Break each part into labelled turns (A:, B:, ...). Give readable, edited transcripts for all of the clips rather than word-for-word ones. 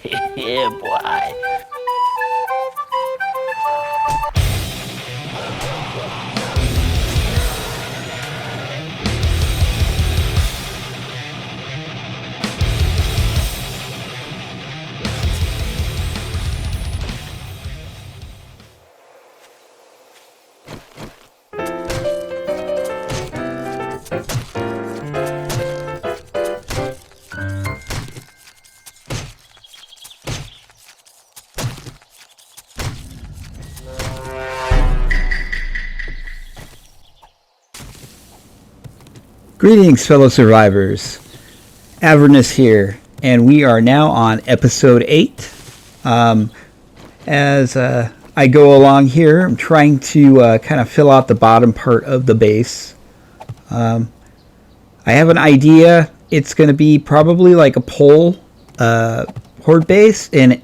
A: Yeah, boy.
B: Greetings, fellow survivors. Avernus here, and we are now on episode 8. As I go along here, I'm trying to kind of fill out the bottom part of the base. I have an idea. It's going to be probably like a pole horde base, and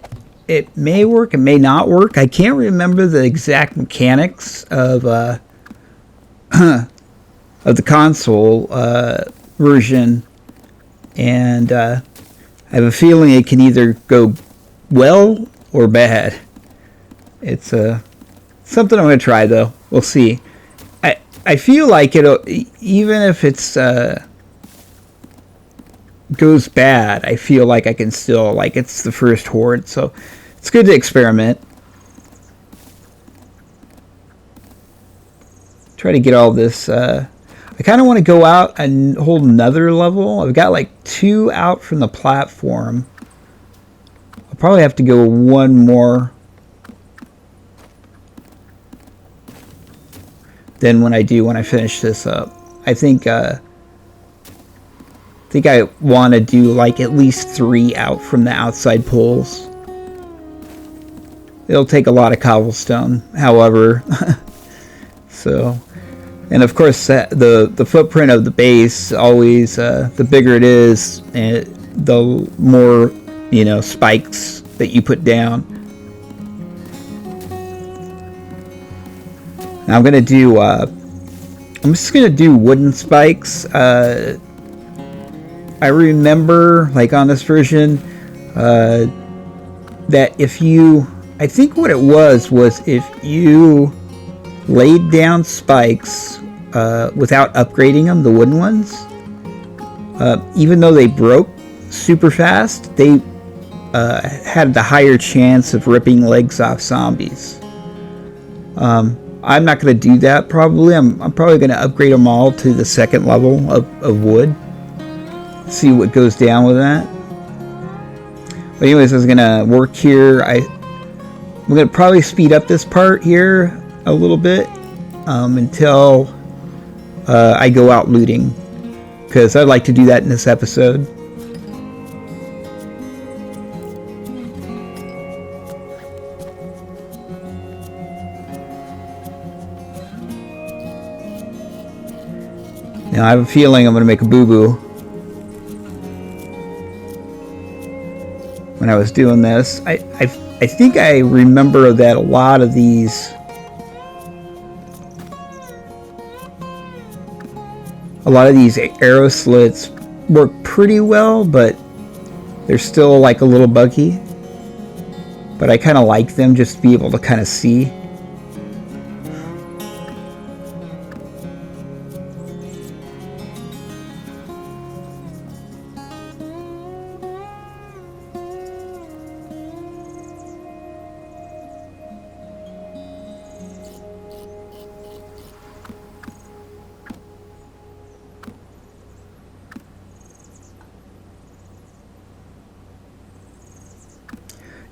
B: it may work, it may not work. I can't remember the exact mechanics of the console version, and I have a feeling it can either go well or bad. It's something I'm going to try, though. We'll see. I feel like it'll, even if it's goes bad, I feel like I can still, like, it's the first horde, so it's good to experiment. Try to get all this I kind of want to go out and hold another level. I've got like 2 out from the platform. I'll probably have to go one more than when I finish this up. I think I want to do like at least 3 out from the outside poles. It'll take a lot of cobblestone, however. So, and of course, the footprint of the base always, the bigger it is, the more, spikes that you put down. Now I'm gonna do, I'm just gonna do wooden spikes. I remember, like on this version, that if you, I think what it was if you laid down spikes without upgrading them, the wooden ones, even though they broke super fast, they had the higher chance of ripping legs off zombies. I'm not going to do that probably. I'm probably going to upgrade them all to the second level of wood. See what goes down with that. But anyways, I was going to work here. I'm going to probably speed up this part here a little bit until I go out looting, because I'd like to do that in this episode. Now I have a feeling I'm going to make a boo-boo when I was doing this. I think I remember that a lot of these arrow slits work pretty well, but they're still like a little buggy. But I kind of like them just to be able to kind of see.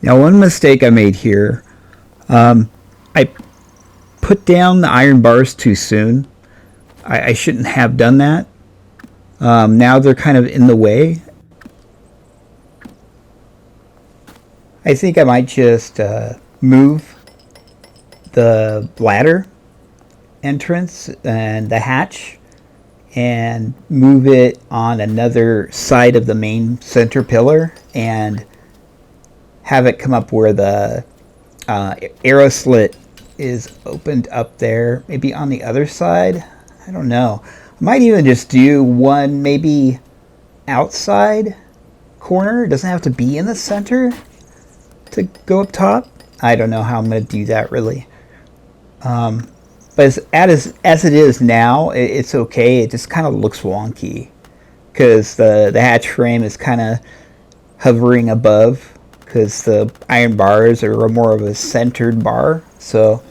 B: Now, one mistake I made here, I put down the iron bars too soon. I shouldn't have done that. Now they're kind of in the way. I think I might just move the ladder entrance and the hatch and move it on another side of the main center pillar and have it come up where the arrow slit is opened up there, maybe on the other side. I don't know. I might even just do one maybe outside corner. It doesn't have to be in the center. to go up top. I don't know how I'm going to do that really. But as it is now, it's okay. It just kind of looks wonky because the hatch frame is kind of hovering above because the iron bars are more of a centered bar. So,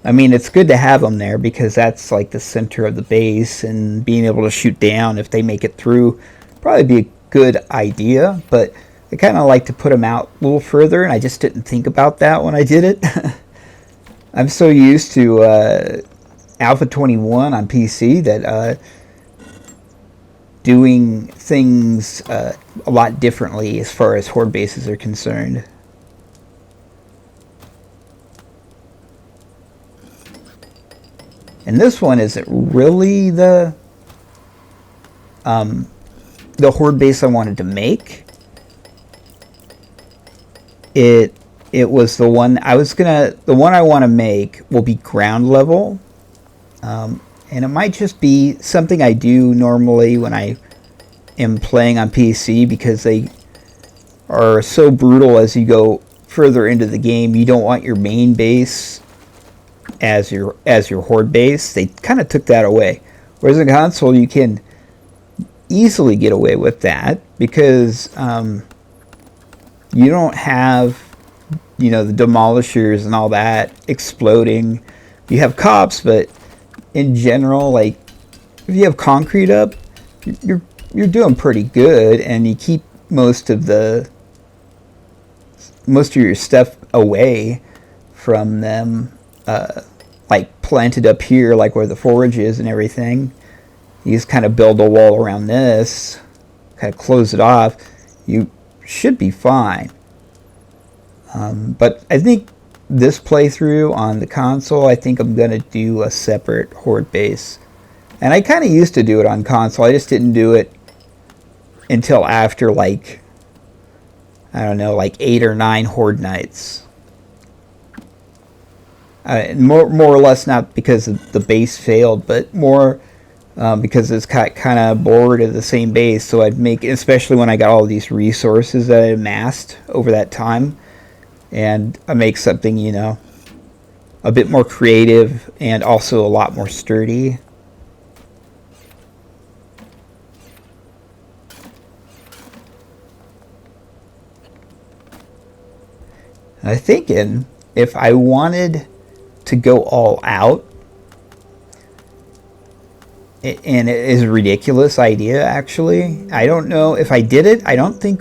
B: I mean, it's good to have them there because that's like the center of the base, and being able to shoot down if they make it through probably be a good idea. But I kind of like to put them out a little further, and I just didn't think about that when I did it. I'm so used to Alpha 21 on PC that doing things a lot differently as far as horde bases are concerned. And this one isn't really the horde base I wanted to make. It was the one the one I want to make will be ground level. And it might just be something I do normally when I am playing on PC, because they are so brutal as you go further into the game. You don't want your main base as your horde base. They kind of took that away. Whereas in console, you can easily get away with that because you don't have, you know, the demolishers and all that exploding. You have cops, but in general, like if you have concrete up, you're doing pretty good, and you keep most of your stuff away from them, like planted up here, like where the forage is and everything. You just kind of build a wall around this, kind of close it off. You should be fine. But I think this playthrough on the console, I think I'm going to do a separate horde base. And I kind of used to do it on console. I just didn't do it until after, like, I don't know, like 8 or 9 horde nights. More or less not because the base failed, but more because it's kind of bored of the same base. So I'd make, especially when I got all these resources that I amassed over that time, and I make something, you know, a bit more creative and also a lot more sturdy. I'm thinking if I wanted to go all out, and it is a ridiculous idea actually. I don't know if I did it. I don't think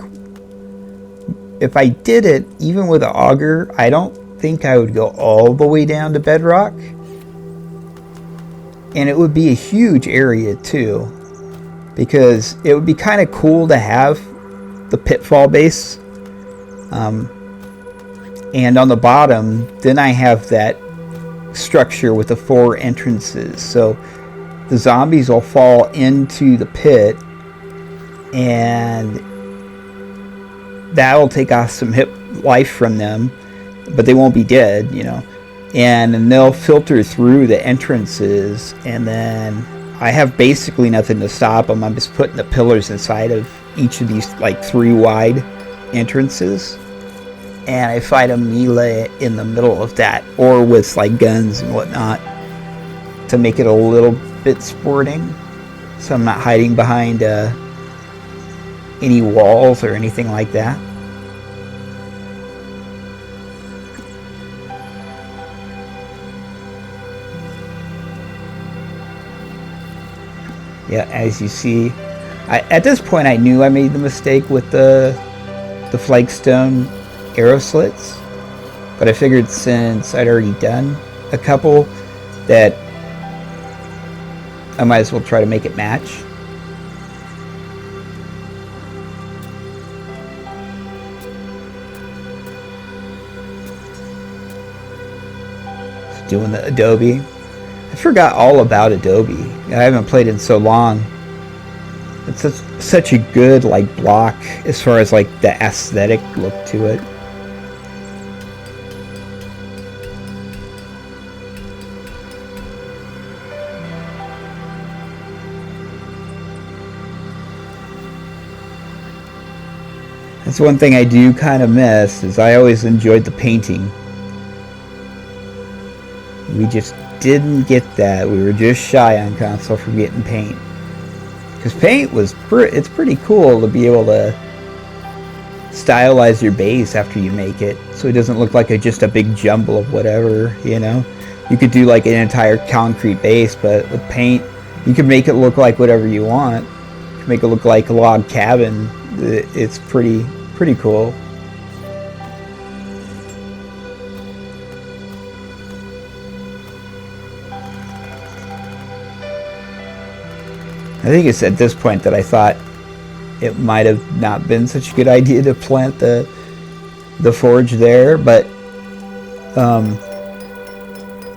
B: if I did it, even with an auger, I don't think I would go all the way down to bedrock. And it would be a huge area too, because it would be kind of cool to have the pitfall base. And on the bottom, then I have that structure with the 4 entrances. So the zombies will fall into the pit, and that will take off some hit life from them, but they won't be dead, you know. And then they'll filter through the entrances, and then I have basically nothing to stop them. I'm just putting the pillars inside of each of these, like, 3 wide entrances, and I fight a melee in the middle of that, or with like guns and whatnot, to make it a little bit sporting, so I'm not hiding behind any walls or anything like that. Yeah, as you see, at this point I knew I made the mistake with the flagstone arrow slits, but I figured since I'd already done a couple that I might as well try to make it match. Doing the Adobe. I forgot all about Adobe. I haven't played in so long. It's such a good like block as far as like the aesthetic look to it. That's one thing I do kind of miss, is I always enjoyed the painting. We just didn't get that. We were just shy on console for getting paint. Because paint was it's pretty cool to be able to stylize your base after you make it, so it doesn't look like just a big jumble of whatever, you know. You could do like an entire concrete base, but with paint, you can make it look like whatever you want. You can make it look like a log cabin. It's pretty cool. I think it's at this point that I thought it might have not been such a good idea to plant the forge there, but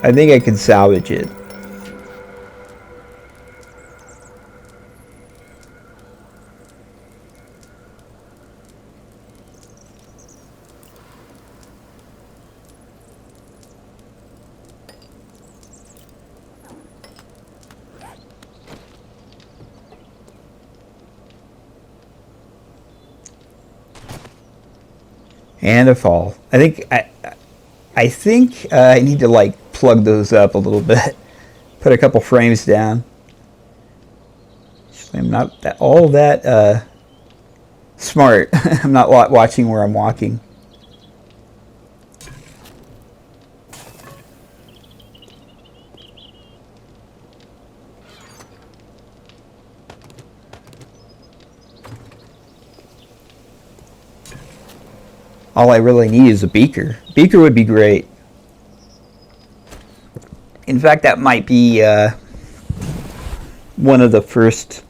B: I think I can salvage it. And a fall. I think I need to like plug those up a little bit. Put a couple frames down. I'm not all that smart. I'm not watching where I'm walking. All I really need is a beaker. Beaker would be great. In fact, that might be one of the first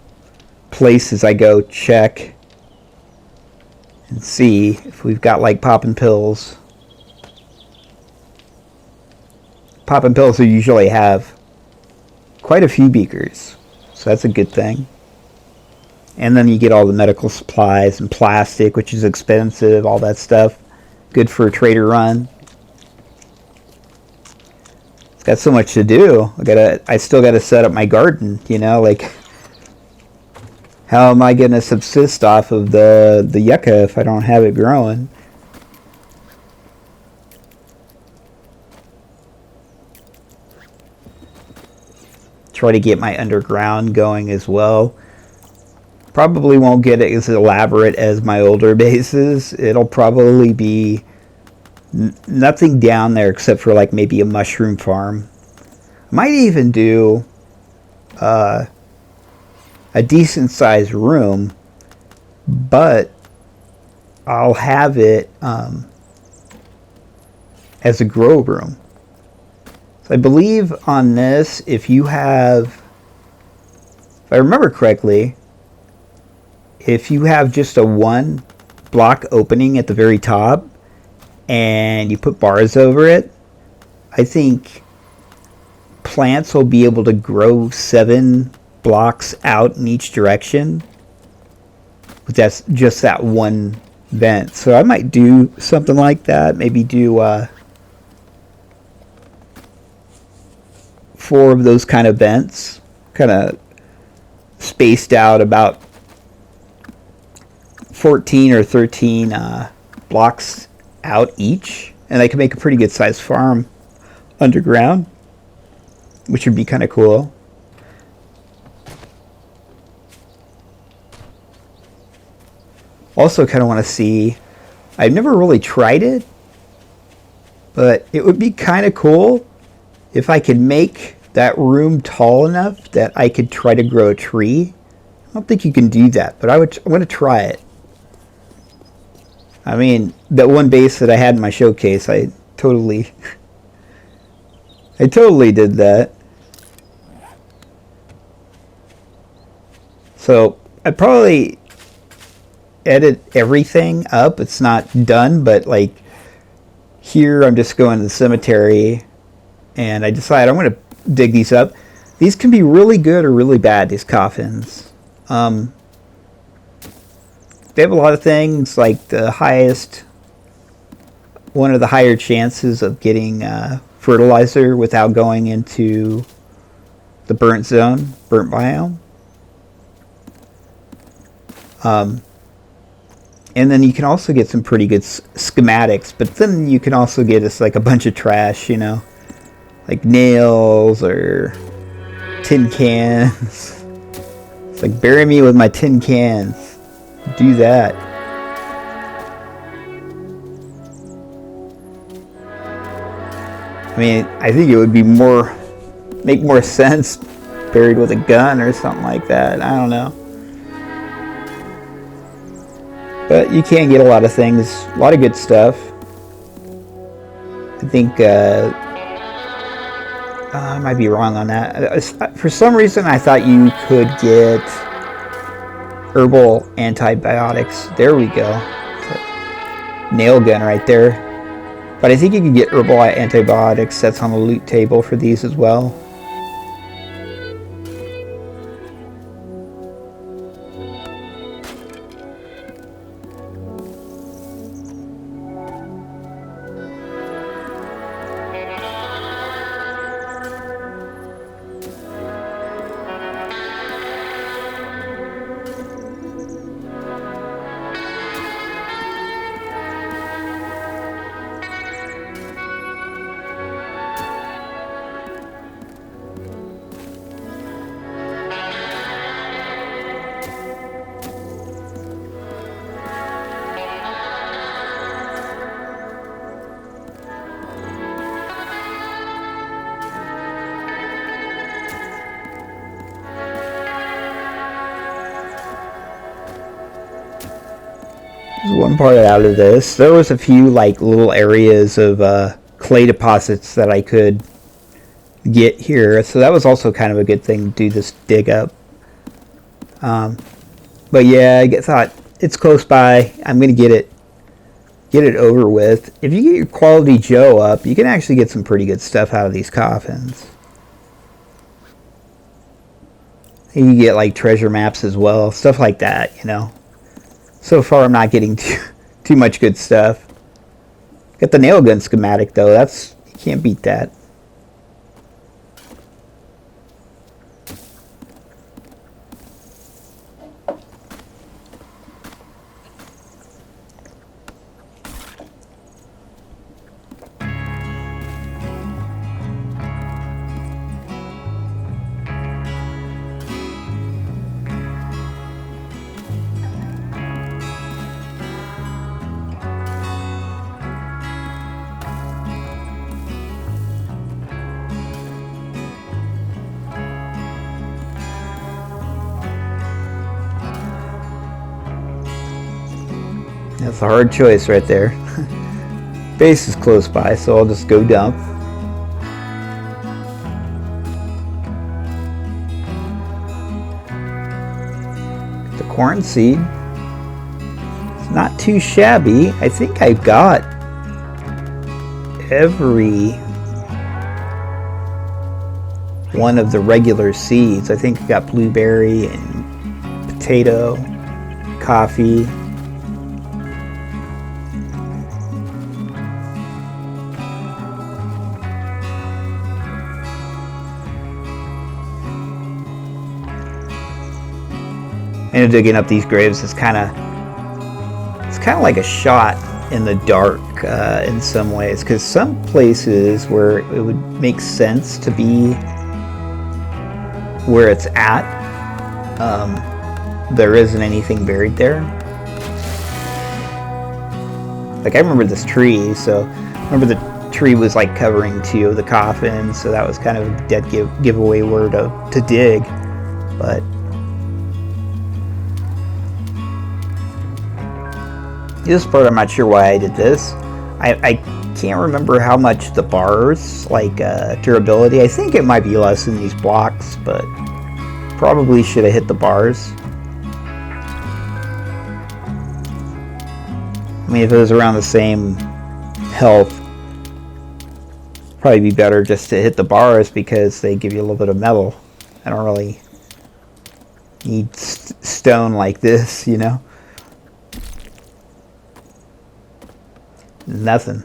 B: places I go check and see if we've got like poppin' pills. Poppin' pills will usually have quite a few beakers, so that's a good thing. And then you get all the medical supplies and plastic, which is expensive, all that stuff. Good for a trader run. It's got so much to do. I still gotta set up my garden, you know, like how am I gonna subsist off of the yucca if I don't have it growing? Try to get my underground going as well. Probably won't get it as elaborate as my older bases. It'll probably be nothing down there except for like maybe a mushroom farm. I might even do a decent sized room, but I'll have it as a grow room. So I believe on this, if I remember correctly, if you have just a one block opening at the very top and you put bars over it, I think plants will be able to grow 7 blocks out in each direction with just that one vent. So I might do something like that. Maybe do 4 of those kind of vents, kind of spaced out about 14 or 13 blocks out each, and I can make a pretty good sized farm underground, which would be kind of cool. Also kind of want to see, I've never really tried it, but it would be kind of cool if I could make that room tall enough that I could try to grow a tree. I don't think you can do that, but I want to try it. I mean, that one base that I had in my showcase, I totally did that. So I'd probably edit everything up. It's not done, but like here I'm just going to the cemetery and I decide I'm going to dig these up. These can be really good or really bad, these coffins. They have a lot of things, like one of the higher chances of getting fertilizer without going into the burnt biome. And then you can also get some pretty good schematics, but then you can also get us like a bunch of trash, you know, like nails or tin cans. It's like, bury me with my tin cans. Do that. I mean, I think it would be make more sense buried with a gun or something like that. I don't know. But you can get a lot of things, a lot of good stuff. I think I might be wrong on that. For some reason, I thought you could get herbal antibiotics. There we go. Nail gun right there. But I think you can get herbal antibiotics. That's on the loot table for these as well. One part out of this, there was a few like little areas of clay deposits that I could get here, so that was also kind of a good thing to do this dig up. But yeah, I thought it's close by. I'm gonna get it over with. If you get your quality Joe up, you can actually get some pretty good stuff out of these coffins. And you get like treasure maps as well, stuff like that, you know. So far, I'm not getting too much good stuff. Got the nail gun schematic though. You can't beat that. That's a hard choice right there. Base is close by, so I'll just go dump. The corn seed. It's not too shabby. I think I've got every one of the regular seeds. I think I got blueberry and potato, coffee. And digging up these graves is kind of like a shot in the dark in some ways, because some places where it would make sense to be where it's at, there isn't anything buried there. Like I remember this tree, so I remember the tree was like covering two of the coffins, so that was kind of a dead giveaway where to dig. But this part, I'm not sure why I did this. I can't remember how much the bars, like durability. I think it might be less in these blocks, but probably should have hit the bars. I mean, if it was around the same health, probably be better just to hit the bars because they give you a little bit of metal. I don't really need stone like this, you know. Nothing.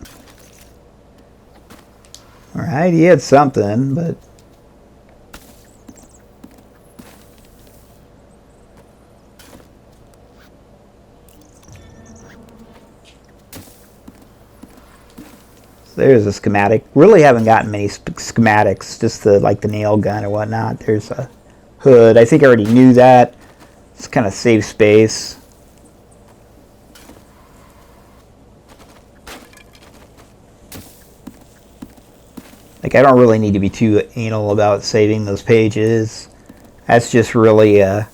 B: Alright, he had something, but there's a schematic. Really haven't gotten many schematics, just the like the nail gun or whatnot. There's a hood. I think I already knew that. It's kind of save space. Like, I don't really need to be too anal about saving those pages. That's just really a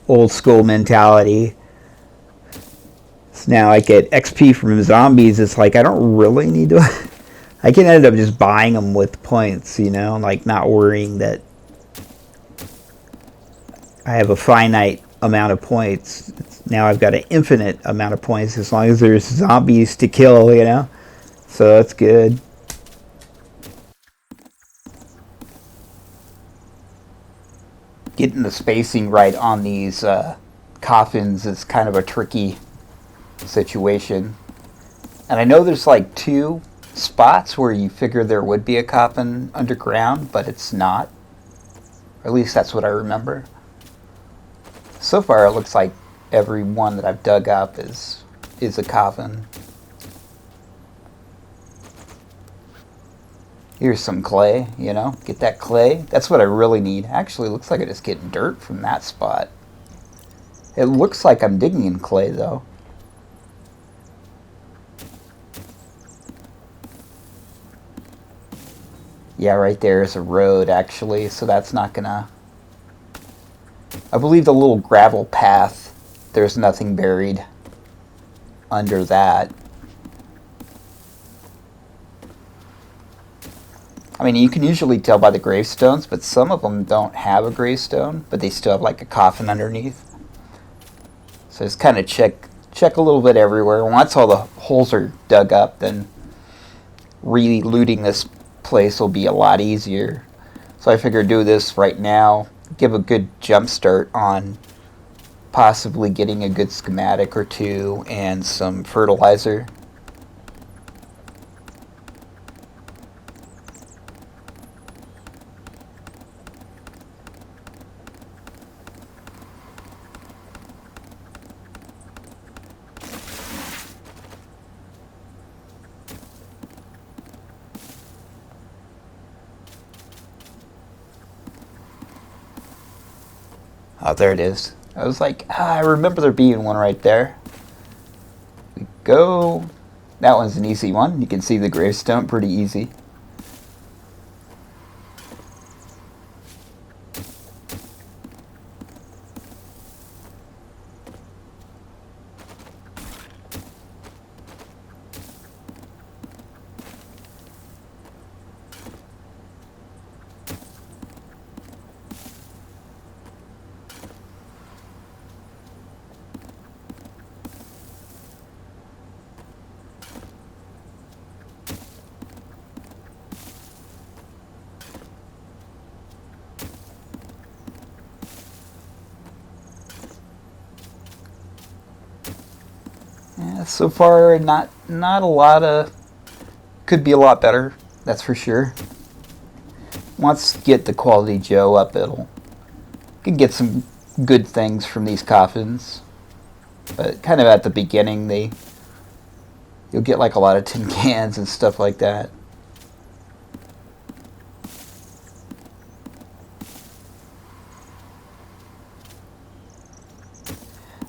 B: old school mentality. So now I get XP from zombies. It's like I don't really need to. I can end up just buying them with points, you know, like not worrying that I have a finite amount of points. Now I've got an infinite amount of points as long as there's zombies to kill, you know. So that's good. Getting the spacing right on these coffins is kind of a tricky situation. And I know there's like 2 spots where you figure there would be a coffin underground, but it's not. Or at least that's what I remember. So far it looks like every one that I've dug up is a coffin. Here's some clay, you know, get that clay. That's what I really need. Actually, it looks like I just get dirt from that spot. It looks like I'm digging in clay, though. Yeah, right there is a road, actually, so that's not gonna... I believe the little gravel path, there's nothing buried under that. I mean, you can usually tell by the gravestones, but some of them don't have a gravestone, but they still have like a coffin underneath. So just kind of check a little bit everywhere. Once all the holes are dug up, then re-looting this place will be a lot easier. So I figured do this right now, give a good jump start on possibly getting a good schematic or 2 and some fertilizer. Oh, there it is. I was like, I remember there being one right there. We go. That one's an easy one. You can see the gravestone pretty easy. Yeah, so far, not a lot of... Could be a lot better, that's for sure. Once get the quality Joe up, can get some good things from these coffins. But kind of at the beginning, you'll get like a lot of tin cans and stuff like that.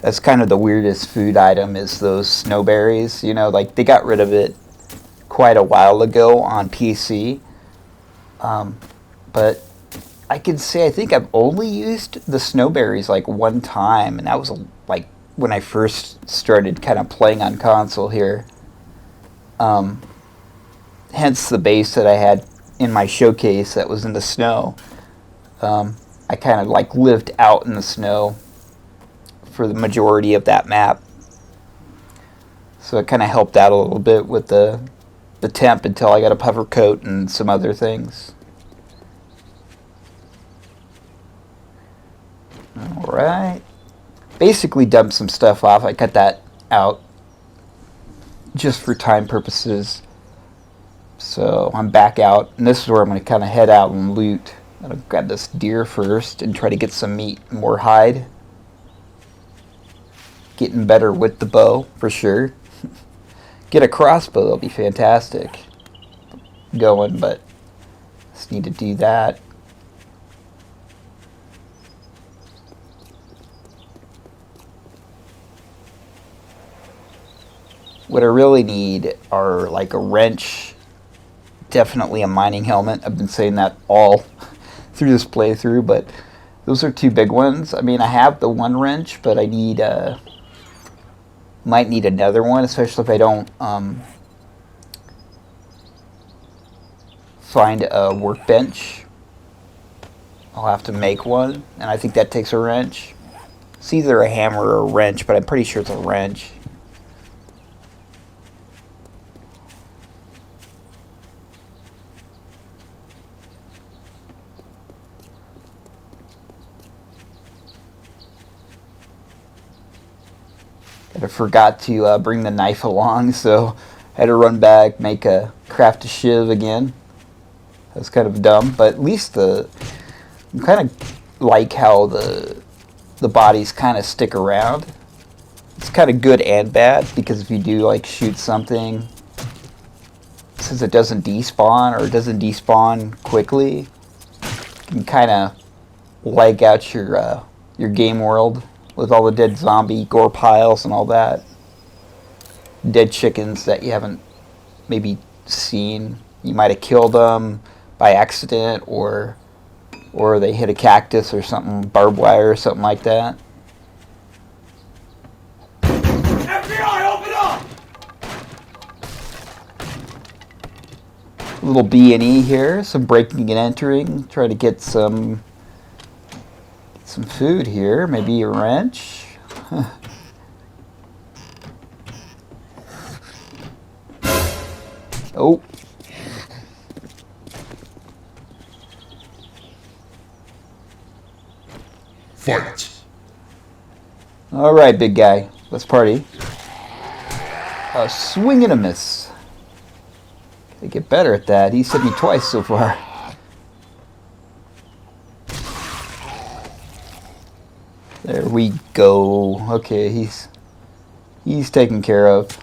B: That's kind of the weirdest food item is those snowberries. You know, like they got rid of it quite a while ago on PC. But I can say I think I've only used the snowberries like one time, and that was like when I first started kind of playing on console here. Hence the base that I had in my showcase that was in the snow. I kind of like lived out in the snow for the majority of that map. So it kind of helped out a little bit with the temp until I got a puffer coat and some other things. Alright. Basically dumped some stuff off. I cut that out just for time purposes. So I'm back out, and this is where I'm going to kind of head out and loot. I'm going to grab this deer first and try to get some meat, more hide. Getting better with the bow, for sure. Get a crossbow, that'll be fantastic. going, but just need to do that. What I really need are like a wrench, definitely a mining helmet. I've been saying that all through this playthrough, but those are two big ones. I mean, I have the one wrench, but I need might need another one, especially if I don't find a workbench. I'll have to make one, and I think that takes a wrench. It's either a hammer or a wrench, but I'm pretty sure it's a wrench. I forgot to bring the knife along, so I had to run back, craft a shiv again. That's kind of dumb, but at least I'm kind of like how the bodies kind of stick around. It's kind of good and bad, because if you do like shoot something, since it doesn't despawn or it doesn't despawn quickly, you can kind of lag out your game world with all the dead zombie gore piles and all that. Dead chickens that you haven't maybe seen. You might have killed them by accident, or they hit a cactus or something, barbed wire or something like that.
C: FBI, open up!
B: A little B&E here, some breaking and entering, try to get some food here, maybe a wrench. Oh.
C: Fight!
B: Alright, big guy. Let's party. A swing and a miss. Gotta get better at that. He's hit me twice so far. There we go. Okay, he's taken care of.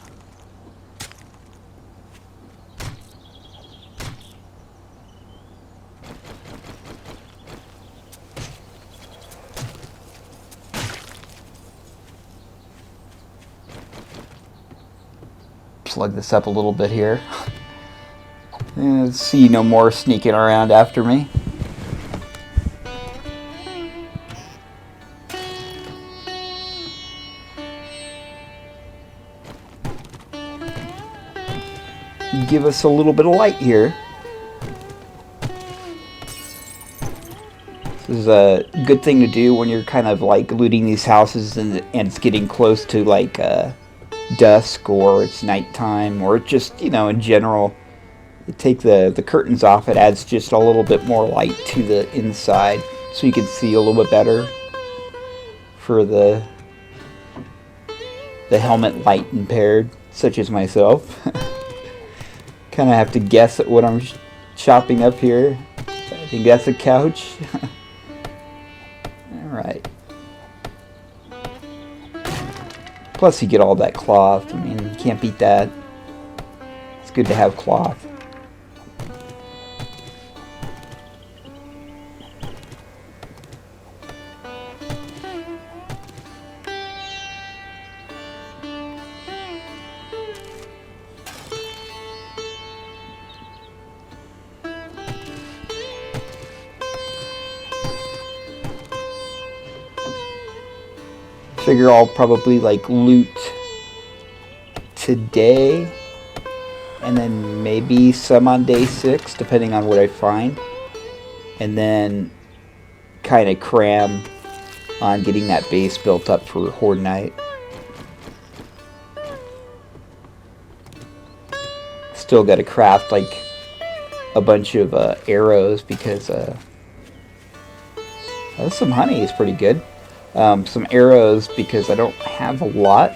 B: Plug this up a little bit here. Let's see, no more sneaking around after me. Give us a little bit of light here. This is a good thing to do when you're kind of like looting these houses and it's getting close to like dusk, or it's nighttime, or just, you know, in general. You take the curtains off, it adds just a little bit more light to the inside so you can see a little bit better for the helmet light impaired, such as myself. Kind of have to guess at what I'm chopping up here. I think that's a couch. Alright. Plus you get all that cloth. I mean, you can't beat that. It's good to have cloth. Figure I'll probably like loot today, and then maybe some on day 6, depending on what I find, and then kind of cram on getting that base built up for Horde Night. Still got to craft like a bunch of arrows, because some honey is pretty good. Some arrows, because I don't have a lot,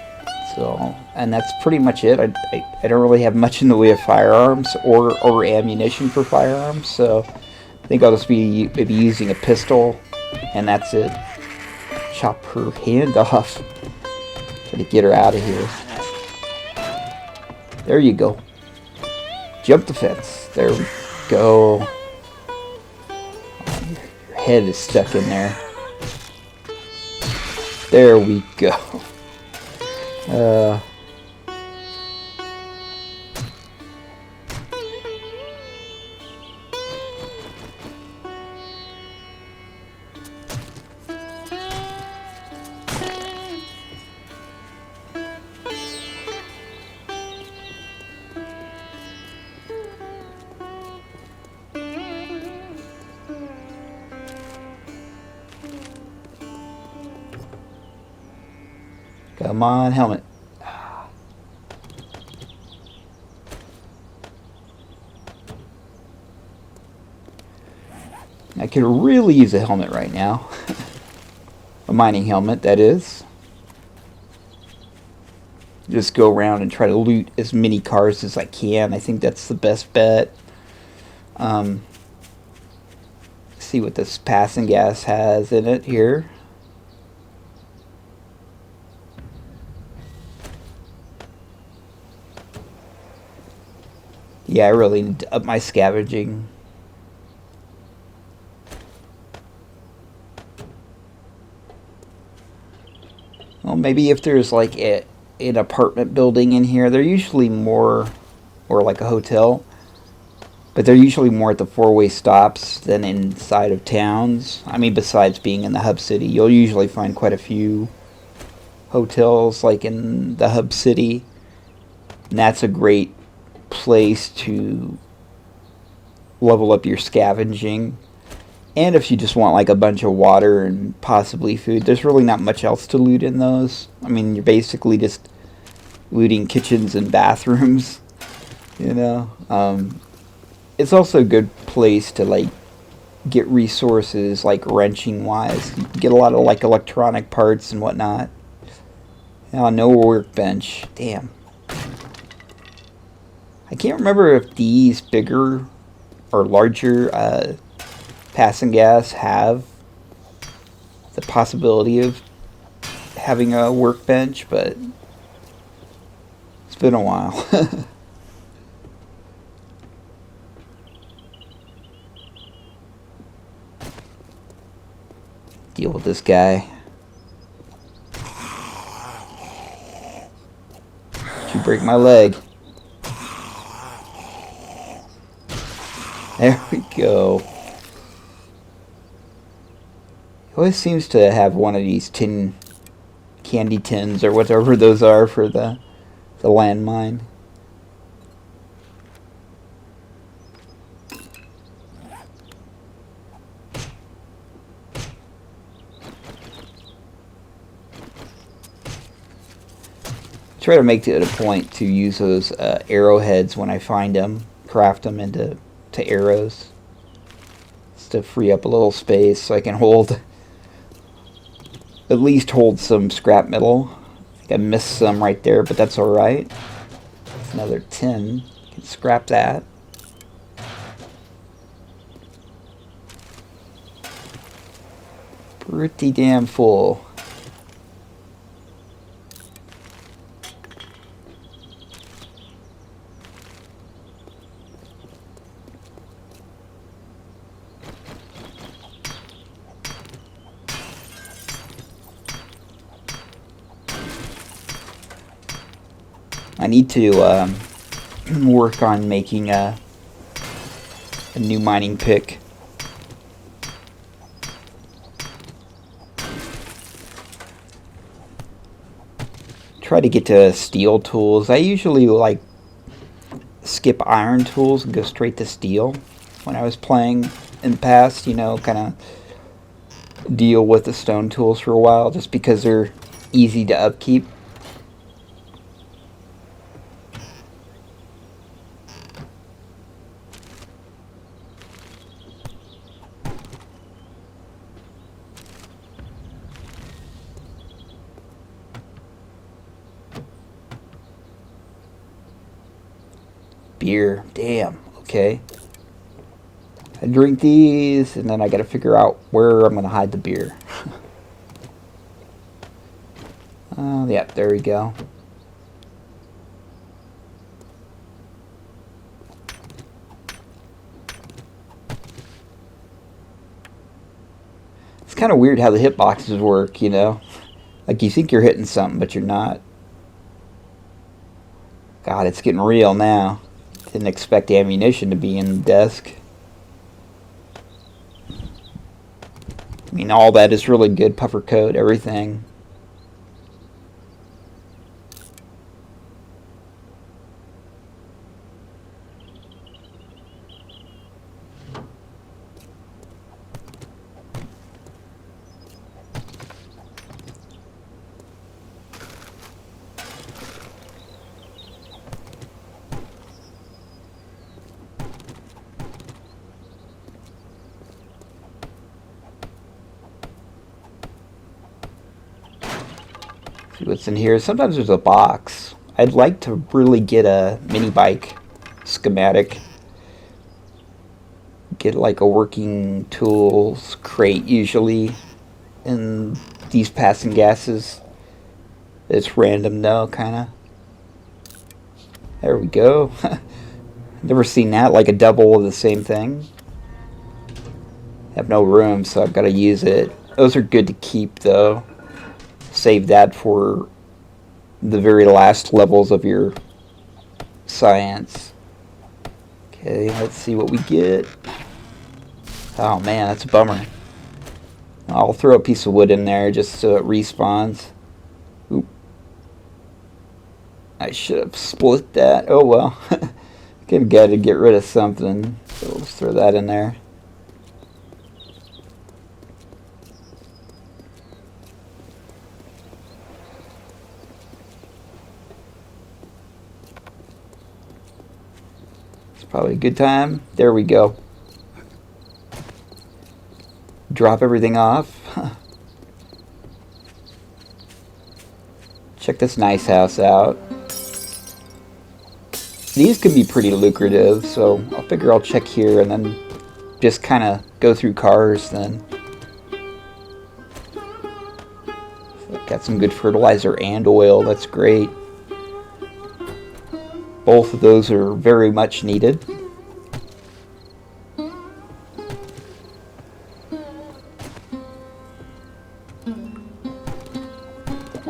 B: so, and that's pretty much it. I don't really have much in the way of firearms or ammunition for firearms, so I think I'll just be maybe using a pistol, and that's it. Chop her hand off. Try to get her out of here. There you go. Jump the fence. There we go. Your head is stuck in there. There we go. Come on, helmet. I could really use a helmet right now. A mining helmet, that is. Just go around and try to loot as many cars as I can. I think that's the best bet. See what this passing gas has in it here. Yeah, I really need to up my scavenging. Well, maybe if there's like an apartment building in here, they're usually more, or like a hotel, but they're usually more at the four-way stops than inside of towns. I mean, besides being in the hub city, you'll usually find quite a few hotels like in the hub city, and that's a great place to level up your scavenging. And if you just want like a bunch of water and possibly food, there's really not much else to loot in those. I mean, you're basically just looting kitchens and bathrooms, you know. It's also a good place to like get resources like wrenching wise. You can get a lot of like electronic parts and whatnot. Oh, no workbench. Damn. I can't remember if these bigger or larger passing gas have the possibility of having a workbench, but it's been a while. Deal with this guy. Did you break my leg? There we go. He always seems to have one of these candy tins or whatever those are for the landmine. Try to make it a point to use those arrowheads when I find them, craft them into arrows, just to free up a little space so I can at least hold some scrap metal. I think I missed some right there, but that's alright. That's another 10. Can scrap that. Pretty damn full. I need to work on making a new mining pick. Try to get to steel tools. I usually like skip iron tools and go straight to steel when I was playing in the past, you know, kind of deal with the stone tools for a while just because they're easy to upkeep. Beer. Damn. Okay. I drink these, and then I gotta figure out where I'm gonna hide the beer. Yeah, there we go. kind of weird how the hitboxes work, you know? Like you think you're hitting something, but you're not. God, it's getting real now. Didn't expect ammunition to be in the desk. I mean, all that is really good. Puffer coat, everything. See what's in here. Sometimes there's a box. I'd like to really get a mini bike schematic. Get like a working tools crate usually in these passing gases. It's random though, kinda. There we go. Never seen that, like a double of the same thing. Have no room, so I've got to use it. Those are good to keep though. Save that for the very last levels of your science. Okay, let's see what we get. Oh man, that's a bummer. I'll throw a piece of wood in there just so it respawns. Oop. I should have split that. Oh well. Good guy to get rid of something. So let's throw that in there. Probably a good time. There we go. Drop everything off. Check this nice house out. These can be pretty lucrative, so I'll figure I'll check here and then just kind of go through cars then. Got some good fertilizer and oil. That's great. Both of those are very much needed.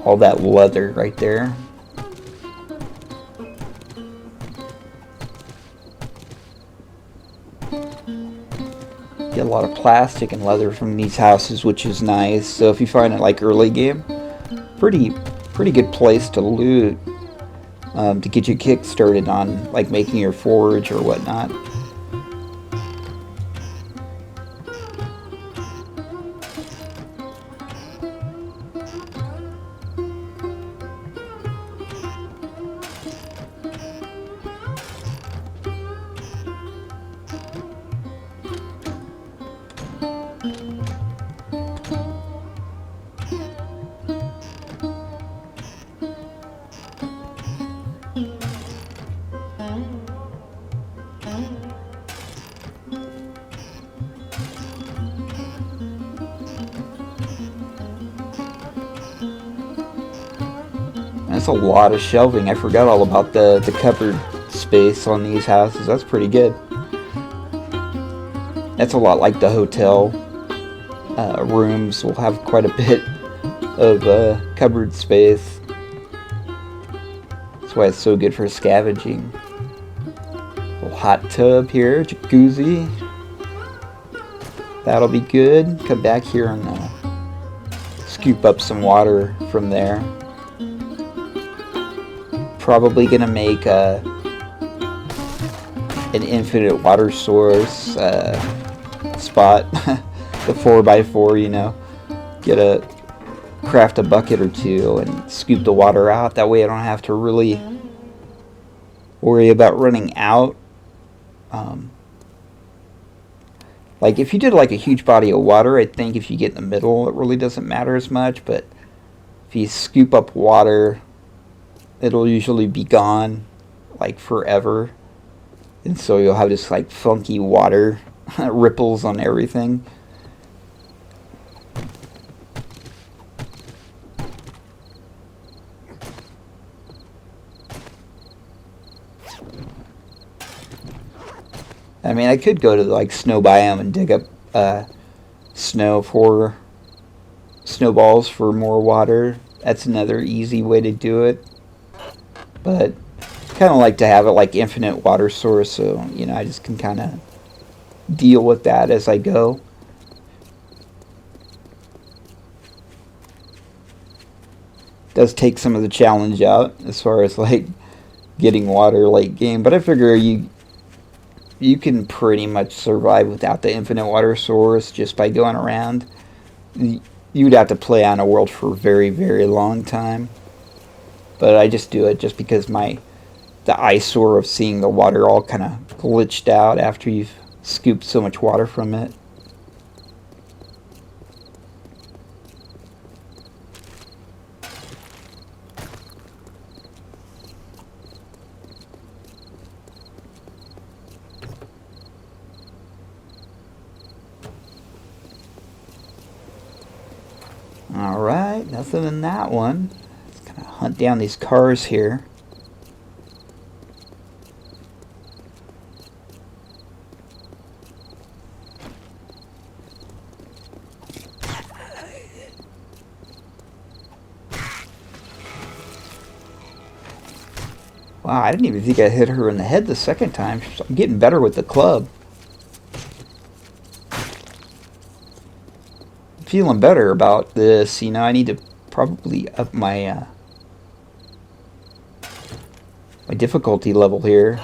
B: All that leather right there. Get a lot of plastic and leather from these houses, which is nice. So if you find it like early game, pretty good place to loot. To get you kick started on like making your forge or whatnot. That's a lot of shelving. I forgot all about the cupboard space on these houses. That's pretty good. That's a lot like the hotel rooms. Will have quite a bit of cupboard space. That's why it's so good for scavenging. Little hot tub here, jacuzzi. That'll be good. Come back here and scoop up some water from there. Probably gonna make an infinite water source spot. The 4x4, you know. Craft a bucket or two and scoop the water out. That way I don't have to really worry about running out. Like if you did like a huge body of water, I think if you get in the middle, it really doesn't matter as much. But if you scoop up water, it'll usually be gone like forever. And so you'll have this like funky water ripples on everything. I mean, I could go to like snow biome and dig up snow for snowballs for more water. That's another easy way to do it. But kind of like to have it like infinite water source, so you know I just can kind of deal with that as I go. Does take some of the challenge out as far as like getting water late game, but I figure you can pretty much survive without the infinite water source just by going around. You'd have to play on a world for a very, very long time. But I just do it just because the eyesore of seeing the water all kind of glitched out after you've scooped so much water from it. Alright, nothing in that one. Let's kind of hunt down these cars here. Wow, I didn't even think I hit her in the head the second time. I'm getting better with the club. Feeling better about this. You know, I need to probably up my my difficulty level here.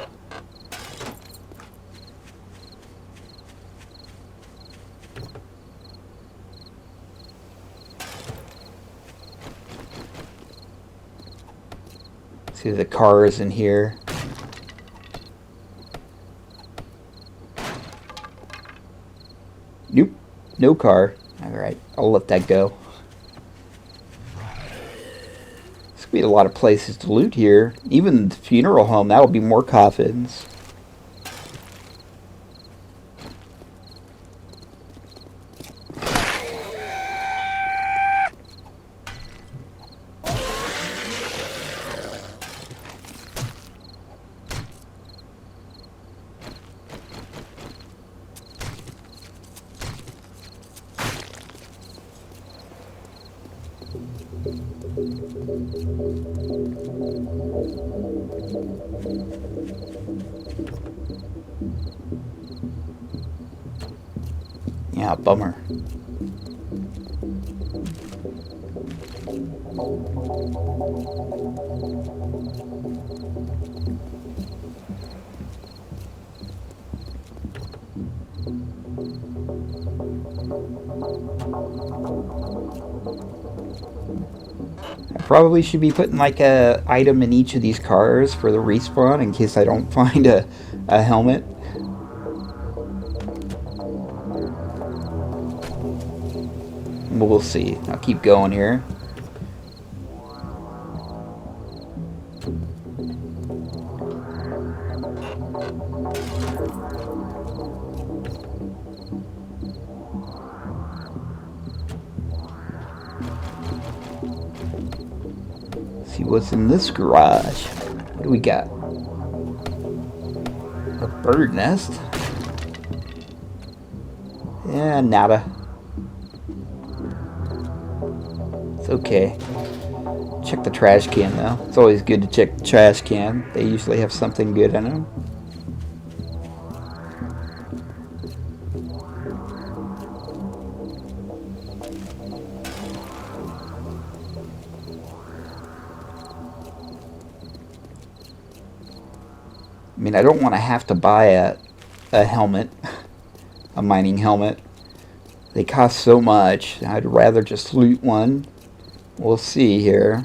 B: See the cars in here. Nope, no car. Alright, I'll let that go. There's gonna be a lot of places to loot here. Even the funeral home, that'll be more coffins. Yeah, bummer. I probably should be putting like a item in each of these cars for the respawn in case I don't find a helmet. We'll see. I'll keep going here. See what's in this garage. What do we got? A bird nest? Yeah, nada. It's okay. Check the trash can though. It's always good to check the trash can. They usually have something good in them. I mean, I don't want to have to buy a helmet, a mining helmet. They cost so much. I'd rather just loot one. We'll see here.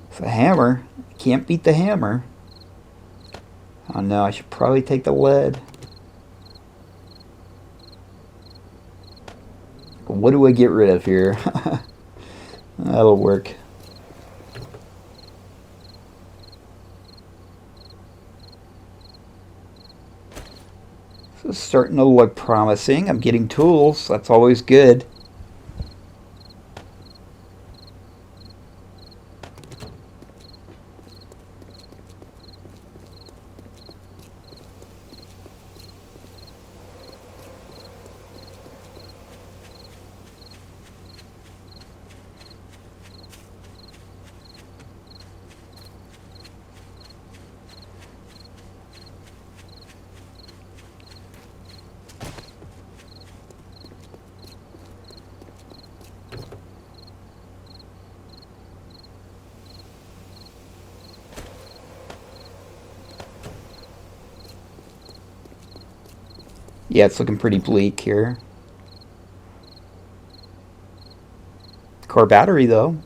B: It's a hammer. Can't beat the hammer. Oh no, I should probably take the lead. What do I get rid of here? That'll work. So it's starting to look promising. I'm getting tools. That's always good. Yeah, it's looking pretty bleak here. Car battery, though.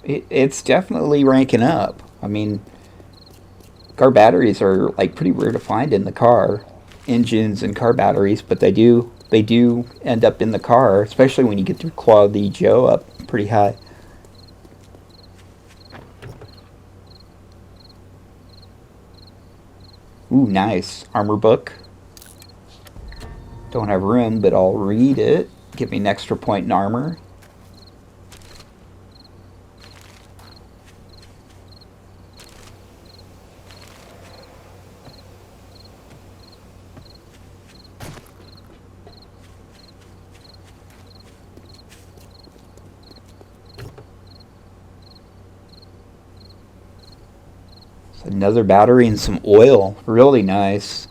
B: It's definitely ranking up. I mean, car batteries are like pretty rare to find in the car. Engines and car batteries, but they do end up in the car, especially when you get your quality Joe up pretty high. Ooh, nice. Armor book. Don't have room, but I'll read it. Give me an extra point in armor. Another battery and some oil. Really nice.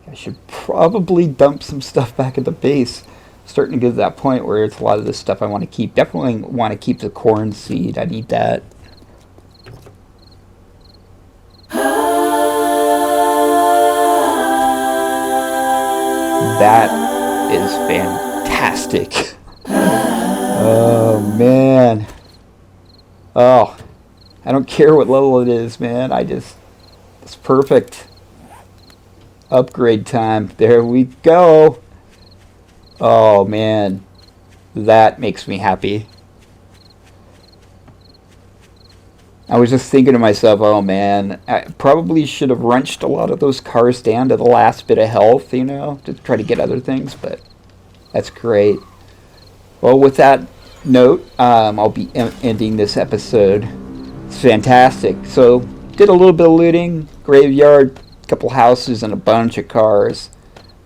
B: I should probably dump some stuff back at the base. Starting to get to that point where it's a lot of this stuff I want to keep. Definitely want to keep the corn seed. I need that. That is fantastic. Oh, man. Oh, I don't care what level it is, man. It's perfect. Upgrade time. There we go. Oh, man. That makes me happy. I was just thinking to myself, oh, man, I probably should have wrenched a lot of those cars down to the last bit of health, you know, to try to get other things, but that's great. Well, with that note, I'll be ending this episode. It's fantastic. So, did a little bit of looting, graveyard, a couple houses, and a bunch of cars.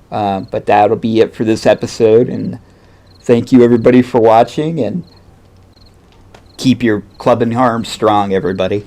B: But that'll be it for this episode. And thank you, everybody, for watching. And keep your clubbing arms strong, everybody.